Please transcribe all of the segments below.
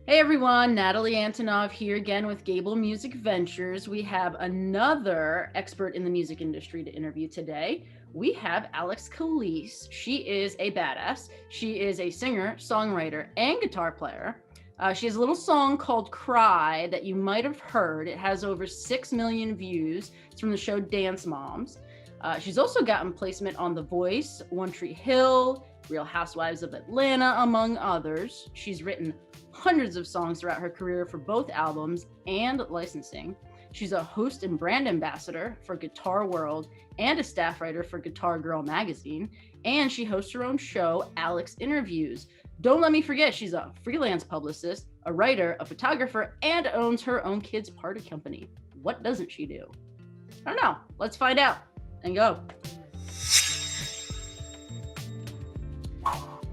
Hey everyone, Natalie Antonov here again with Gable Music Ventures. We have another expert in the music industry to interview today. We have Alexx Calise. She is a badass. She is a singer, songwriter, and guitar player. She has a little song called Cry that you might have heard. It has over 6 million views. It's from the show Dance Moms. She's also gotten placement on The Voice, One Tree Hill, Real Housewives of Atlanta, among others. She's written hundreds of songs throughout her career for both albums and licensing. She's a host and brand ambassador for Guitar World and a staff writer for Guitar Girl magazine. And she hosts her own show, Alexx Interviews. Don't let me forget, she's a freelance publicist, a writer, a photographer, and owns her own kids' party company. What doesn't she do? I don't know. Let's find out and go.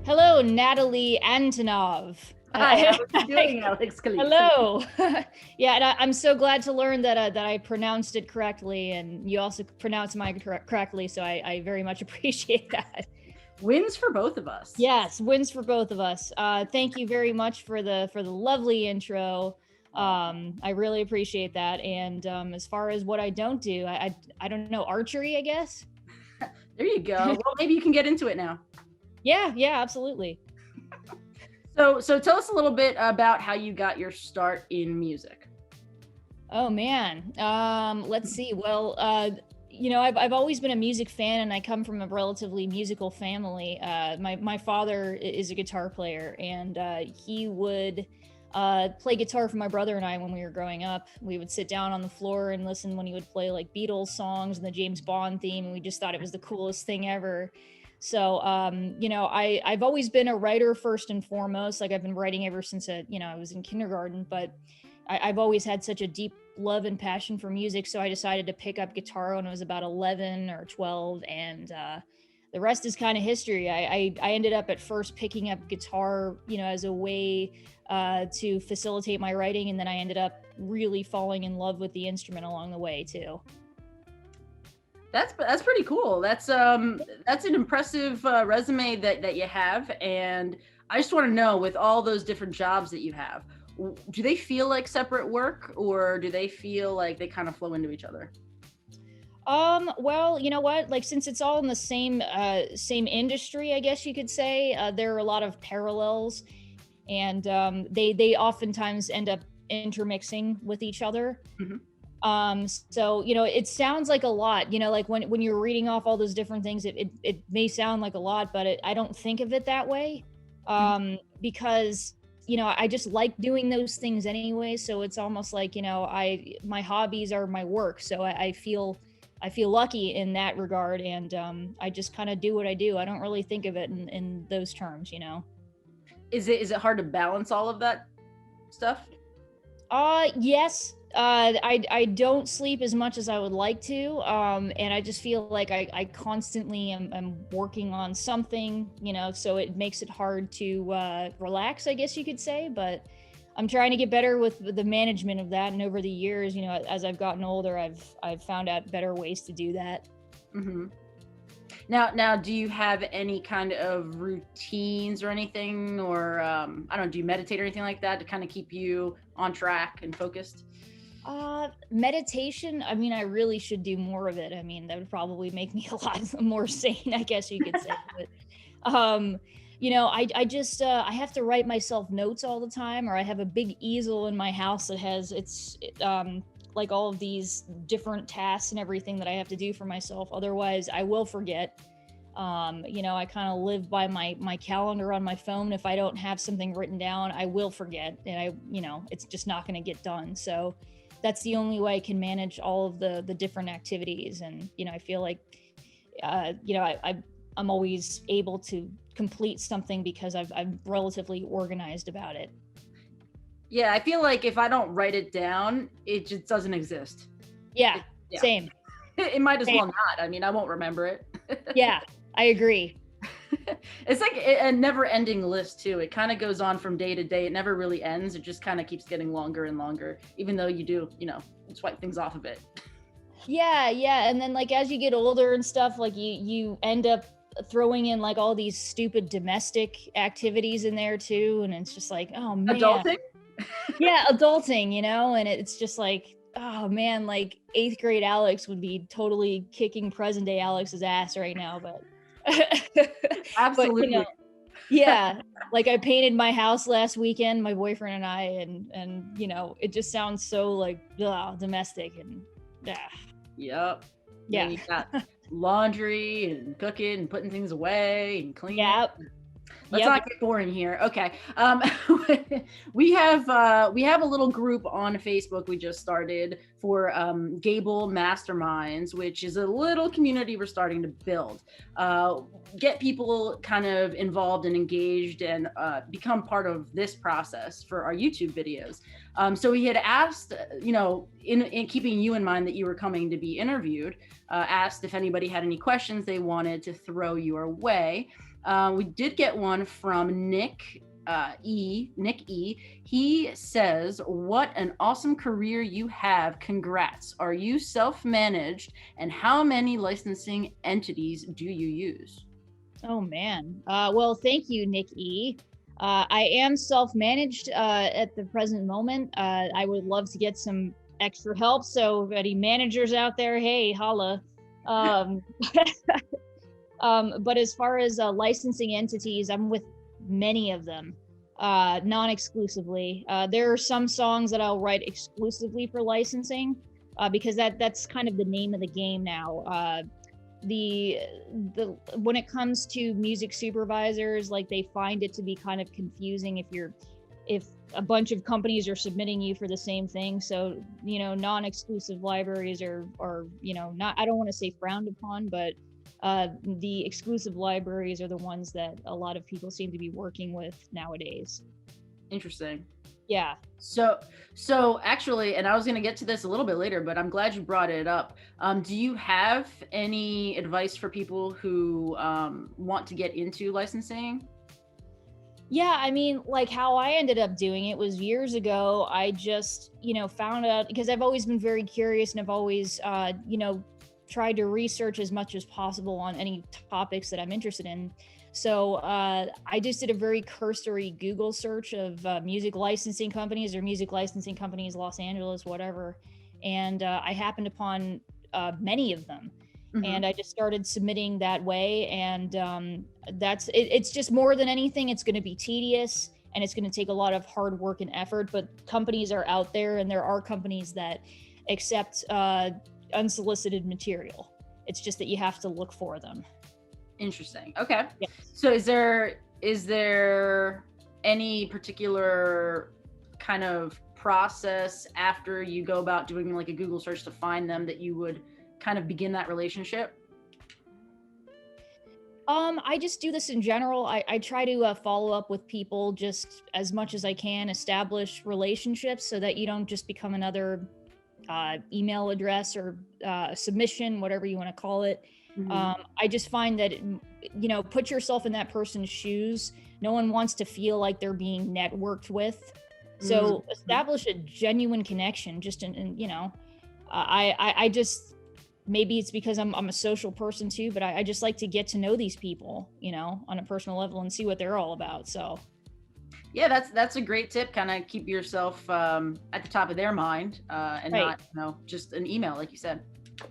Hello, Natalie Antonov. Hi, how are you doing, Alexx Calise? Hello. Yeah, and I'm so glad to learn that I pronounced it correctly, and you also pronounced mine correctly, so I very much appreciate that. Wins for both of us. Yes, wins for both of us. Thank you very much for the lovely intro. I really appreciate that. And as far as what I don't do, I don't know, archery, I guess. There you go. Well, maybe you can get into it now. Yeah, absolutely. So tell us a little bit about how you got your start in music. Oh man, let's see. Well, I've always been a music fan, and I come from a relatively musical family. My father is a guitar player, and he would play guitar for my brother and I when we were growing up. We would sit down on the floor and listen when he would play like Beatles songs and the James Bond theme, and we just thought it was the coolest thing ever. So, I've always been a writer first and foremost. Like I've been writing ever since, I was in kindergarten, but I've always had such a deep love and passion for music. So I decided to pick up guitar when I was about 11 or 12. And the rest is kind of history. I ended up at first picking up guitar, as a way to facilitate my writing. And then I ended up really falling in love with the instrument along the way too. That's pretty cool. That's an impressive resume that you have, and I just want to know, with all those different jobs that you have, do they feel like separate work, or do they feel like they kind of flow into each other? Well, you know what? Like, since it's all in the same industry, I guess you could say, there are a lot of parallels, and they oftentimes end up intermixing with each other. Mm-hmm. So, it sounds like a lot, like when you're reading off all those different things, it may sound like a lot, but I don't think of it that way. Because, I just like doing those things anyway. So it's almost like, my hobbies are my work. So I feel lucky in that regard. And, I just kind of do what I do. I don't really think of it in those terms, Is it hard to balance all of that stuff? Yes. I don't sleep as much as I would like to. And I just feel like I constantly am working on something, so it makes it hard to relax, I guess you could say. But I'm trying to get better with the management of that. And over the years, as I've gotten older, I've found out better ways to do that. Mm-hmm. Now, do you have any kind of routines or anything, or do you meditate or anything like that to kind of keep you on track and focused? Meditation, I mean, I really should do more of it. I mean, that would probably make me a lot more sane, I guess you could say. But, I just, I have to write myself notes all the time, or I have a big easel in my house that has, like all of these different tasks and everything that I have to do for myself. Otherwise, I will forget. I kind of live by my calendar on my phone. If I don't have something written down, I will forget, and it's just not going to get done. So that's the only way I can manage all of the different activities. And, I feel like, I'm always able to complete something because I'm relatively organized about it. Yeah, I feel like if I don't write it down, it just doesn't exist. Yeah. Same. It might as well not. I mean, I won't remember it. Yeah, I agree. It's like a never-ending list too. It kind of goes on from day to day. It never really ends. It just kind of keeps getting longer and longer, even though you do, swipe things off of it. Yeah. And then like as you get older and stuff, like you end up throwing in like all these stupid domestic activities in there too, and it's just like, oh man. Adulting? Yeah, adulting, and it's just like, oh man, like 8th grade Alexx would be totally kicking present day Alexx's ass right now, but but Absolutely. yeah, like I painted my house last weekend, my boyfriend and I, and it just sounds so like domestic and Yep. Then yeah. you got laundry and cooking and putting things away and cleaning. Yep. Let's not get boring here. Okay. We have a little group on Facebook we just started for Gable Masterminds, which is a little community we're starting to build. Get people kind of involved and engaged and become part of this process for our YouTube videos. So we had asked, in keeping you in mind that you were coming to be interviewed, asked if anybody had any questions they wanted to throw your way. We did get one from Nick E. He says, "What an awesome career you have. Congrats. Are you self-managed, and how many licensing entities do you use?" Oh man. Well, thank you, Nick E. I am self-managed at the present moment. I would love to get some extra help. So any managers out there, hey, holla. But as far as licensing entities, I'm with many of them, non-exclusively. There are some songs that I'll write exclusively for licensing, because that's kind of the name of the game now. When it comes to music supervisors, like they find it to be kind of confusing if a bunch of companies are submitting you for the same thing. So, non-exclusive libraries are not, I don't want to say frowned upon, but the exclusive libraries are the ones that a lot of people seem to be working with nowadays. Interesting. Yeah. So actually, and I was going to get to this a little bit later, but I'm glad you brought it up. Do you have any advice for people who want to get into licensing? Yeah, I mean, like how I ended up doing it was years ago. I just, found out, because I've always been very curious and I've always, tried to research as much as possible on any topics that I'm interested in. So I just did a very cursory Google search of music licensing companies or music licensing companies, Los Angeles, whatever. And I happened upon many of them. Mm-hmm. And I just started submitting that way. And that's it. It's just more than anything, it's going to be tedious and it's going to take a lot of hard work and effort. But companies are out there, and there are companies that accept unsolicited material. It's just that you have to look for them. Interesting. Okay. Yeah. So is there any particular kind of process after you go about doing like a Google search to find them that you would kind of begin that relationship? I just do this in general. I try to follow up with people just as much as I can, establish relationships so that you don't just become another email address or submission, whatever you want to call it. Mm-hmm. I just find that, put yourself in that person's shoes. No one wants to feel like they're being networked with. So mm-hmm. establish a genuine connection. Just I just, maybe it's because I'm a social person too, but I just like to get to know these people, on a personal level and see what they're all about. So yeah, that's a great tip. Kind of keep yourself at the top of their mind and right. Not, just an email, like you said.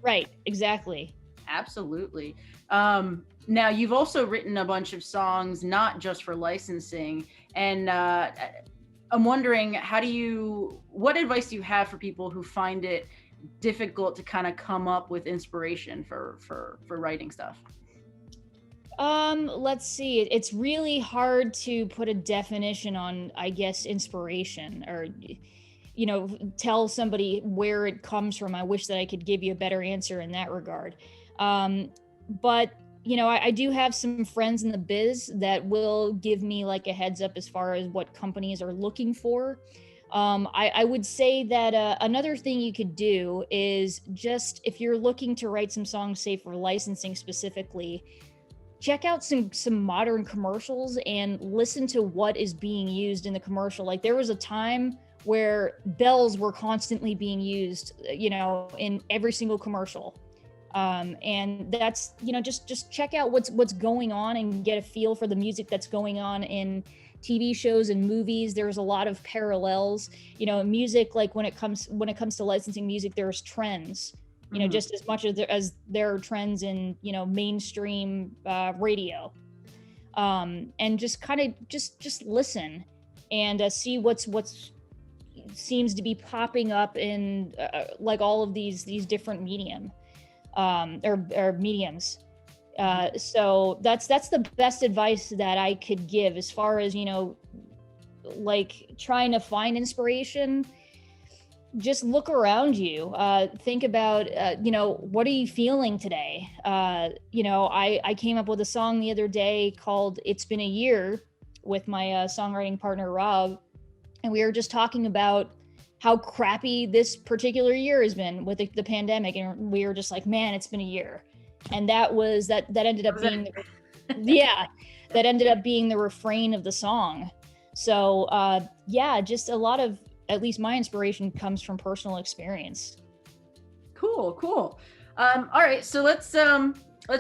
Right. Exactly. Absolutely. Now you've also written a bunch of songs, not just for licensing. And I'm wondering, what advice do you have for people who find it difficult to kind of come up with inspiration for writing stuff? Let's see. It's really hard to put a definition on, I guess, inspiration, or, tell somebody where it comes from. I wish that I could give you a better answer in that regard. But, I do have some friends in the biz that will give me like a heads up as far as what companies are looking for. I would say that another thing you could do is just, if you're looking to write some songs, say for licensing specifically, check out some modern commercials and listen to what is being used in the commercial. Like there was a time where bells were constantly being used, in every single commercial. And that's, just check out what's going on and get a feel for the music that's going on in TV shows and movies, there's a lot of parallels. You know, in music, like when it comes to licensing music, there's trends. You know, just as much as there are trends in, you know, mainstream radio. And just kind of just listen and see what's seems to be popping up in like all of these different mediums. So that's the best advice that I could give as far as, you know, like trying to find inspiration. Just look around you. Think about, you know, what are you feeling today? You know, I came up with a song the other day called "It's Been a Year" with my songwriting partner Rob, and we were just talking about how crappy this particular year has been with the pandemic, and we were just like, man, it's been a year. And that ended up being that ended up being the refrain of the song. So yeah, just a lot of, at least my inspiration comes from personal experience. Cool. All right, so let's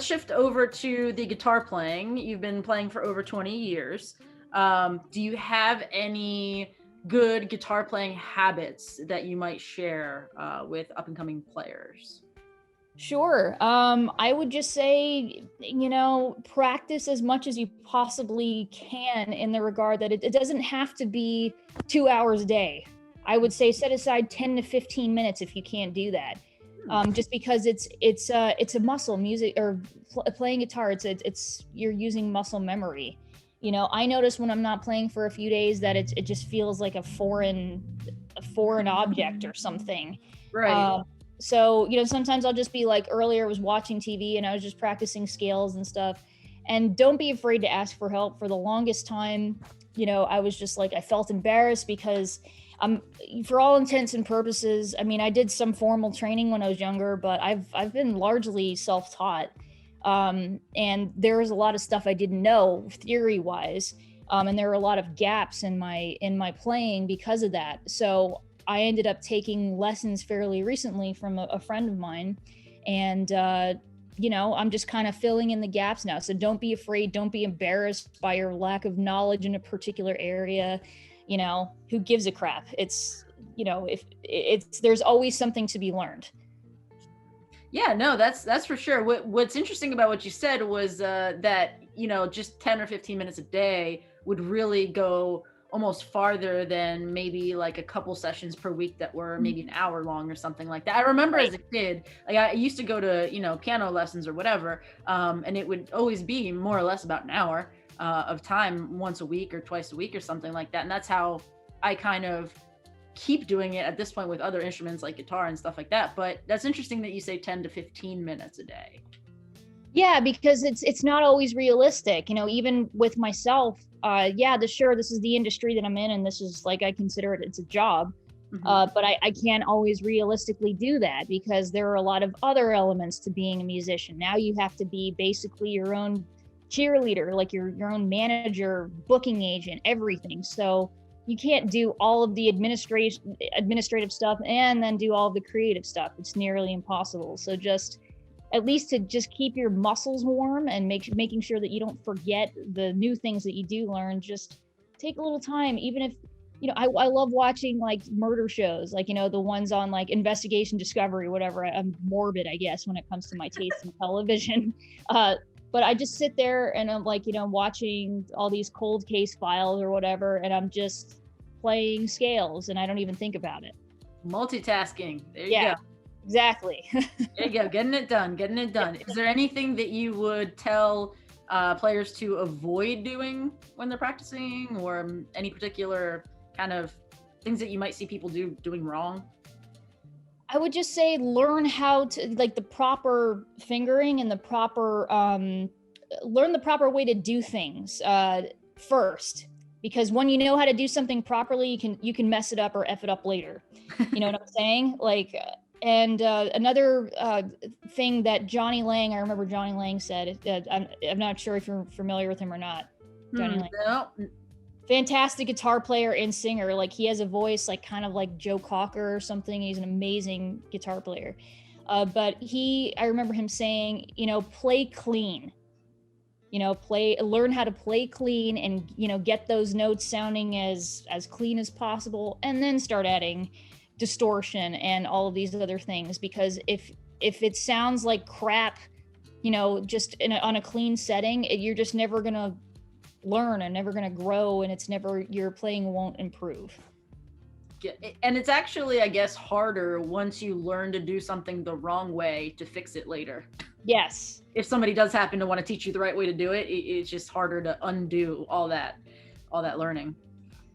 shift over to the guitar playing. You've been playing for over 20 years. Do you have any good guitar playing habits that you might share with up and coming players? Sure. I would just say, you know, practice as much as you possibly can, in the regard that it doesn't have to be 2 hours a day. I would say set aside 10 to 15 minutes if you can't do that. Just because it's a muscle. Music or playing guitar, it's you're using muscle memory. You know, I notice when I'm not playing for a few days that it just feels like a foreign object or something. Right. So, you know, sometimes I'll just be like, earlier I was watching TV and I was just practicing scales and stuff. And don't be afraid to ask for help. For the longest time, you know, I was just like, I felt embarrassed because for all intents and purposes, I mean, I did some formal training when I was younger, but I've been largely self-taught. And there was a lot of stuff I didn't know theory wise. And there were a lot of gaps in my playing because of that. So I ended up taking lessons fairly recently from a friend of mine, and you know, I'm just kind of filling in the gaps now. So don't be afraid, don't be embarrassed by your lack of knowledge in a particular area. You know, who gives a crap? It's, you know, if it's, there's always something to be learned. Yeah, no, that's for sure. What's interesting about what you said was that, you know, just 10 or 15 minutes a day would really go almost farther than maybe like a couple sessions per week that were maybe an hour long or something like that. I remember as a kid, like I used to go to, you know, piano lessons or whatever, and it would always be more or less about an hour of time once a week or twice a week or something like that. And that's how I kind of keep doing it at this point with other instruments like guitar and stuff like that. But that's interesting that you say 10 to 15 minutes a day. Yeah, because it's not always realistic, you know, even with myself. Yeah, sure, this is the industry that I'm in, and this is, like, I consider it's a job. But I can't always realistically do that because there are a lot of other elements to being a musician. Now you have to be basically your own cheerleader, like your own manager, booking agent, everything. So you can't do all of the administrative stuff and then do all of the creative stuff. It's nearly impossible. So just at least to just keep your muscles warm and making sure that you don't forget the new things that you do learn, just take a little time. Even if, you know, I love watching like murder shows, like, you know, the ones on like Investigation Discovery, whatever. I'm morbid, I guess, when it comes to my taste in television. But I just sit there and I'm like, you know, watching all these cold case files or whatever, and I'm just playing scales and I don't even think about it. Multitasking. There you go. Exactly. There you go. Getting it done. Is there anything that you would tell players to avoid doing when they're practicing, or any particular kind of things that you might see people doing wrong? I would just say learn how to, like, the proper fingering and the proper, learn the proper way to do things first. Because when you know how to do something properly, you can mess it up or F it up later. You know what I'm saying? Like, and another thing that Johnny Lang, I remember Johnny Lang said, I'm not sure if you're familiar with him or not. Johnny Lang. No. Fantastic guitar player and singer. Like, he has a voice like kind of like Joe Cocker or something. He's an amazing guitar player. But I remember him saying, you know, play clean. learn how to play clean and, get those notes sounding as clean as possible, and then start adding distortion and all of these other things. Because if it sounds like crap, just on a clean setting, you're just never going to learn and never going to grow, and your playing won't improve. And it's actually, I guess, harder once you learn to do something the wrong way to fix it later. Yes. If somebody does happen to want to teach you the right way to do it, it's just harder to undo all that learning.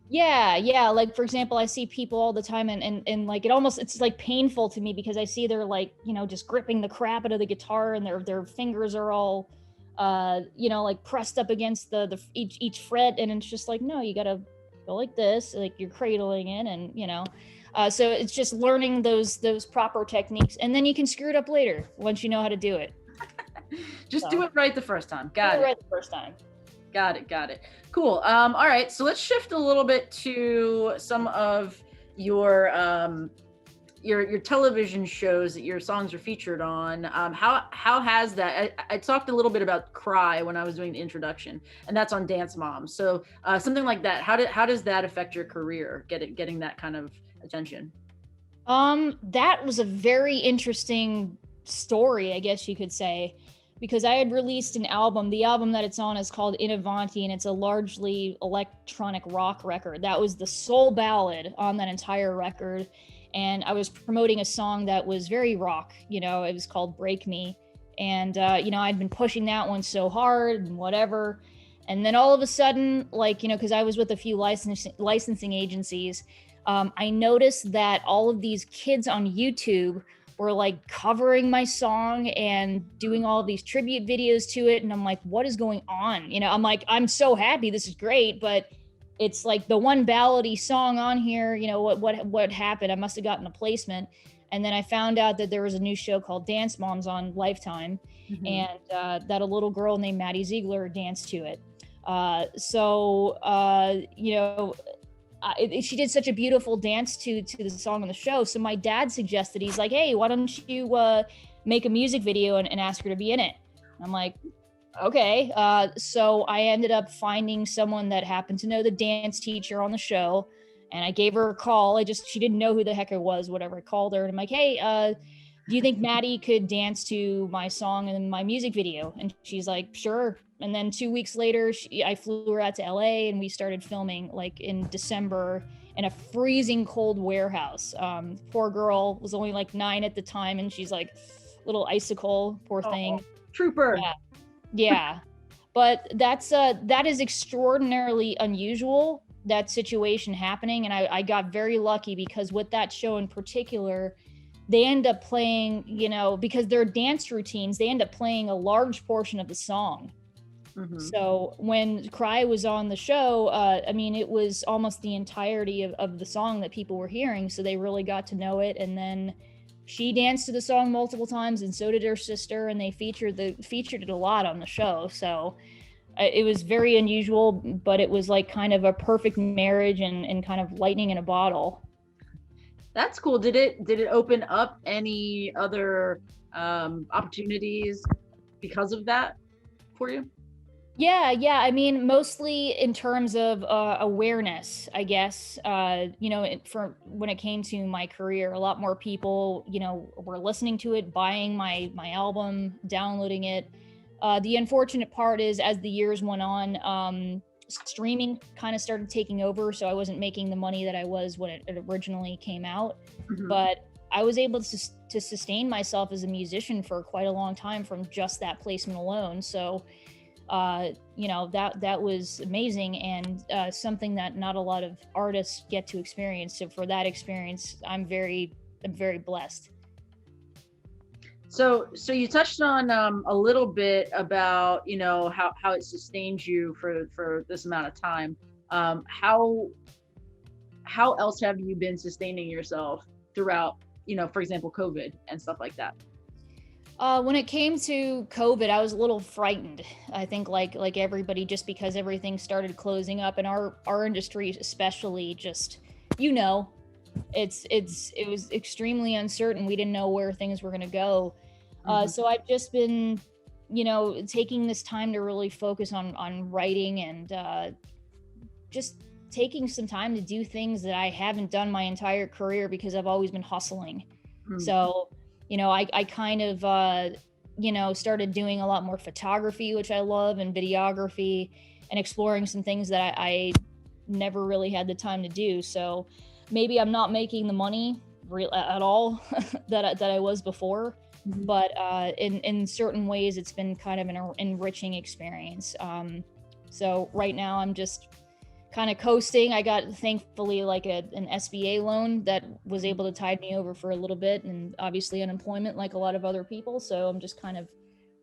Yeah. Like, for example, I see people all the time and like, it's like painful to me because I see they're like, just gripping the crap out of the guitar, and their fingers are all, like pressed up against each fret. And it's just like, no, you got to go like this, like you're cradling in, and, so it's just learning those proper techniques, and then you can screw it up later once you know how to do it. Just do it right the first time. Got it. Right the first time. Got it. Cool. All right. So let's shift a little bit to some of your television shows that your songs are featured on. How has that? I talked a little bit about Cry when I was doing the introduction, and that's on Dance Moms. So something like that. How does that affect your career? Getting that kind of attention. That was a very interesting story, I guess you could say, because I had released an album. The album that it's on is called In Avanti, and it's a largely electronic rock record. That was the sole ballad on that entire record. And I was promoting a song that was very rock, it was called Break Me. And, I'd been pushing that one so hard and whatever. And then all of a sudden, like, because I was with a few licensing agencies, I noticed that all of these kids on YouTube were like covering my song and doing all of these tribute videos to it. And I'm like, what is going on? I'm like, I'm so happy. This is great. But it's like the one ballady song on here, what happened? I must have gotten a placement. And then I found out that there was a new show called Dance Moms on Lifetime. Mm-hmm. And that a little girl named Maddie Ziegler danced to it. She did such a beautiful dance to the song on the show. So my dad suggested, he's like, hey, why don't you make a music video and ask her to be in it? I'm like, okay. So I ended up finding someone that happened to know the dance teacher on the show, and I gave her a call. She didn't know who the heck I was, whatever. I called her and I'm like, hey, do you think Maddie could dance to my song and my music video? And she's like, sure. And then 2 weeks later, I flew her out to LA, and we started filming like in December in a freezing cold warehouse. Poor girl was only like 9 at the time, and she's like little icicle, poor thing. Trooper. Yeah. But that is extraordinarily unusual, that situation happening. And I got very lucky, because with that show in particular, they end up playing, because their dance routines, they end up playing a large portion of the song. Mm-hmm. So when Cry was on the show, it was almost the entirety of the song that people were hearing. So they really got to know it. And then she danced to the song multiple times, and so did her sister. And they featured it a lot on the show. So it was very unusual, but it was like kind of a perfect marriage and kind of lightning in a bottle. That's cool. Did it open up any other opportunities because of that for you? Yeah. Mostly in terms of awareness, I guess. For when it came to my career, a lot more people, were listening to it, buying my album, downloading it. The unfortunate part is, as the years went on, streaming kind of started taking over. So I wasn't making the money that I was when it originally came out. Mm-hmm. But I was able to sustain myself as a musician for quite a long time from just that placement alone. So that was amazing, and something that not a lot of artists get to experience. So for that experience, I'm very blessed. So you touched on a little bit about how it sustains you for this amount of time. How else have you been sustaining yourself throughout, for example, COVID and stuff like that? When it came to COVID, I was a little frightened. I think like everybody, just because everything started closing up, and our industry especially, just, it was extremely uncertain. We didn't know where things were going to go. So I've just been taking this time to really focus on writing and just taking some time to do things that I haven't done my entire career because I've always been hustling. So, I kind of, started doing a lot more photography, which I love, and videography, and exploring some things that I never really had the time to do. So maybe I'm not making the money at all that I was before, but in certain ways it's been kind of an enriching experience. So right now I'm just kind of coasting. I got, thankfully, like an SBA loan that was able to tide me over for a little bit, and obviously unemployment like a lot of other people. So I'm just kind of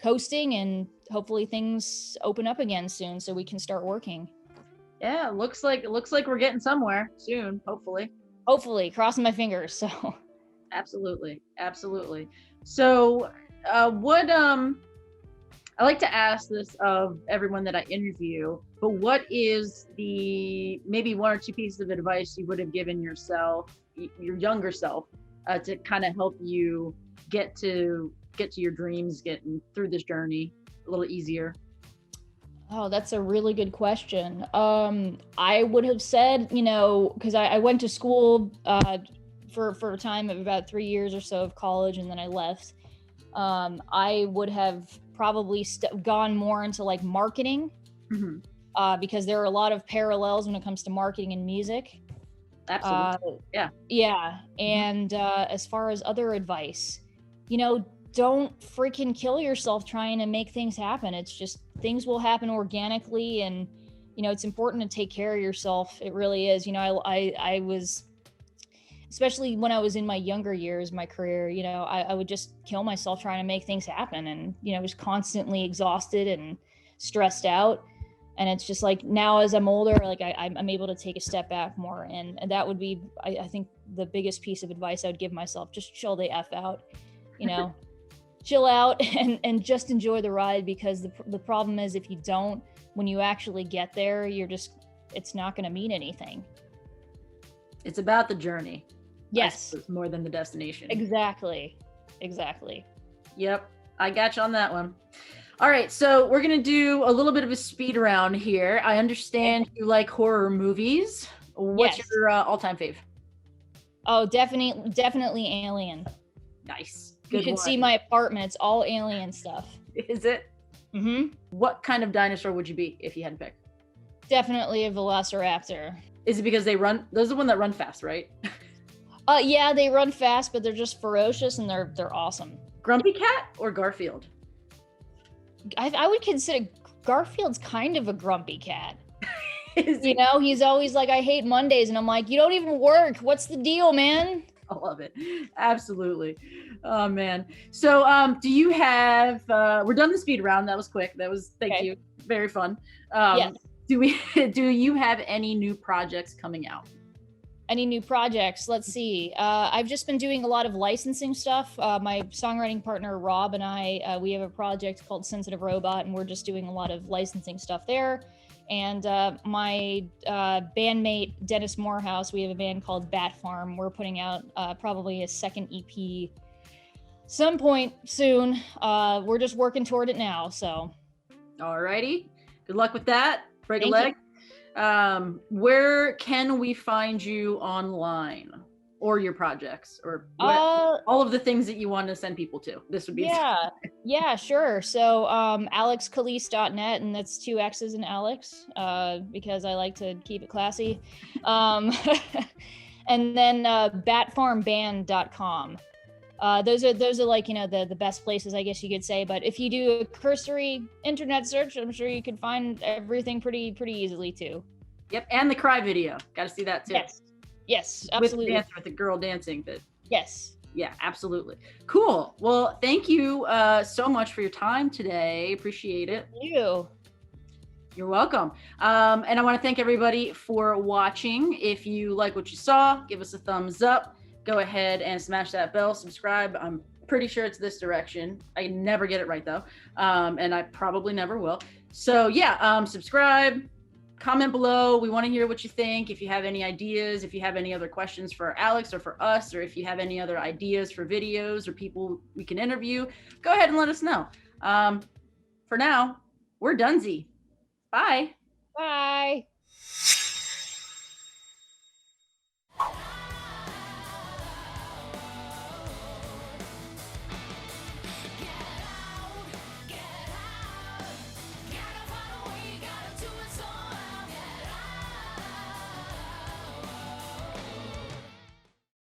coasting, and hopefully things open up again soon so we can start working. Yeah, it looks like we're getting somewhere soon, hopefully, crossing my fingers. So absolutely. So what I like to ask this of everyone that I interview, but what is the maybe one or two pieces of advice you would have given yourself, your younger self, to kind of help you get to your dreams, getting through this journey a little easier? Oh, that's a really good question. I would have said, because I went to school for a time of about 3 years or so of college, and then I left. I would have probably gone more into like marketing, because there are a lot of parallels when it comes to marketing and music. Absolutely. Yeah. And as far as other advice, don't freaking kill yourself trying to make things happen. It's just, things will happen organically, and it's important to take care of yourself. It really is. I was, especially when I was in my younger years, my career, I would just kill myself trying to make things happen, and was constantly exhausted and stressed out. And it's just like, now as I'm older, like I'm able to take a step back more, and that would be, I think, the biggest piece of advice I would give myself. Just chill the F out, chill out and just enjoy the ride, because the problem is, if you don't, when you actually get there, it's not going to mean anything. It's about the journey. Yes. More than the destination. Exactly. Yep. I got you on that one. All right. So we're going to do a little bit of a speed round here. I understand you like horror movies. What's your all-time fave? Oh, definitely Alien. Nice. You should see my apartment. It's all alien stuff. Is it? Mm-hmm. What kind of dinosaur would you be if you had to pick? Definitely a velociraptor. Is it because those are the ones that run fast, right? Yeah, they run fast, but they're just ferocious, and they're awesome. Grumpy Cat or Garfield? I would consider Garfield's kind of a grumpy cat. He's always like, I hate Mondays, and I'm like, you don't even work. What's the deal, man? I love it. Absolutely. Oh man. So do you have we're done the speed round. That was quick. Thank you. Very fun. Yes. Do you have any new projects coming out? Any new projects? Let's see. I've just been doing a lot of licensing stuff. My songwriting partner Rob and I, we have a project called Sensitive Robot, and we're just doing a lot of licensing stuff there. And my bandmate Dennis Morehouse, we have a band called Batfarm. We're putting out probably a second EP some point soon. We're just working toward it now. So, alrighty, good luck with that. Break a leg. Where can we find you online, or your projects, or all of the things that you want to send people to? This would be yeah, sure. So alexxcalise.net, and that's 2 X's in Alex, because I like to keep it classy. And then batfarmband.com. Those are like, the best places, I guess you could say. But if you do a cursory internet search, I'm sure you can find everything pretty easily too. Yep, and the cry video. Got to see that too. Yes, absolutely. With the girl dancing. Yes. Yeah, absolutely. Cool. Well, thank you so much for your time today. Appreciate it. Thank you. You're welcome. And I want to thank everybody for watching. If you like what you saw, give us a thumbs up. Go ahead and smash that bell, subscribe. I'm pretty sure it's this direction. I never get it right though. And I probably never will. So yeah, subscribe, comment below. We want to hear what you think. If you have any ideas, if you have any other questions for Alexx or for us, or if you have any other ideas for videos or people we can interview, go ahead and let us know. for now, we're donesy. Bye. Bye.